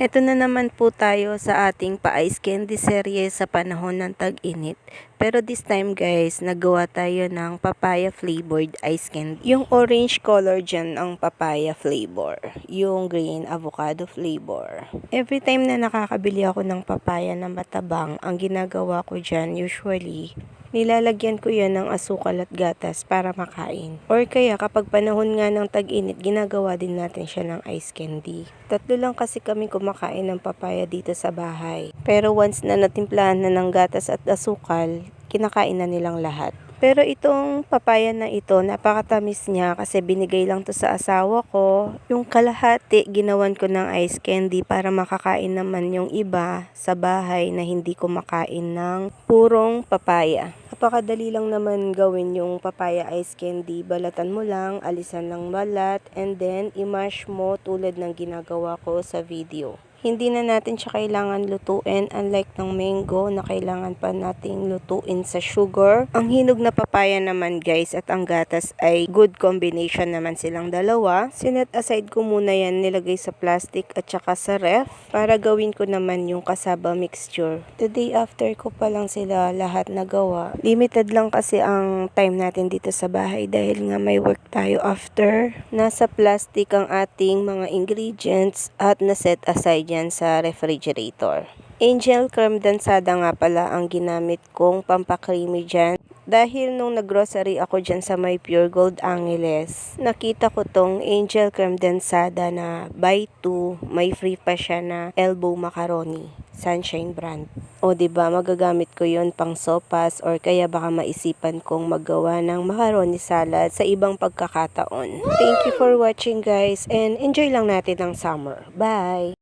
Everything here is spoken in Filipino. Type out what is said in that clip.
Heto na naman po tayo sa ating pa-ice candy serye sa panahon ng tag-init. Pero this time guys, nagawa tayo ng papaya flavored ice candy. Yung orange color dyan ang papaya flavor. Yung green avocado flavor. Every time na nakakabili ako ng papaya na matabang, ang ginagawa ko dyan usually, nilalagyan ko yan ng asukal at gatas para makain. Or kaya kapag panahon nga ng tag-init, ginagawa din natin siya ng ice candy. Tatlo lang kasi kami kumakain ng papaya dito sa bahay. Pero once na natimplahan na ng gatas at asukal, kinakain na nilang lahat. Pero itong papaya na ito, napakatamis niya kasi binigay lang to sa asawa ko. Yung kalahati, ginawan ko ng ice candy para makakain naman yung iba sa bahay na hindi kumakain ng purong papaya. Napakadali lang naman gawin yung papaya ice candy. Balatan mo lang, alisan ng balat, and then i-mash mo tulad ng ginagawa ko sa video. Hindi na natin siya kailangan lutuin, unlike ng mango na kailangan pa nating lutuin sa sugar. Ang hinog na papaya naman guys at ang gatas ay good combination naman silang dalawa. Sinet aside ko muna yan, nilagay sa plastic at saka sa ref para gawin ko naman yung kasaba mixture. The day after ko pa lang sila lahat nagawa. Limited lang kasi ang time natin dito sa bahay dahil nga may work tayo after. Nasa plastic ang ating mga ingredients at naset aside yan sa refrigerator. Angel creme dansada nga pala ang ginamit kong pampakrimi dyan. Dahil nung naggrocery ako dyan sa may Pure Gold Angeles, nakita ko tong Angel creme dansada na buy 2, may free pa siya na elbow macaroni. Sunshine brand. O diba, magagamit ko yon pang sopas or kaya baka maisipan kong magawa ng macaroni salad sa ibang pagkakataon. Thank you for watching guys and enjoy lang natin ang summer. Bye!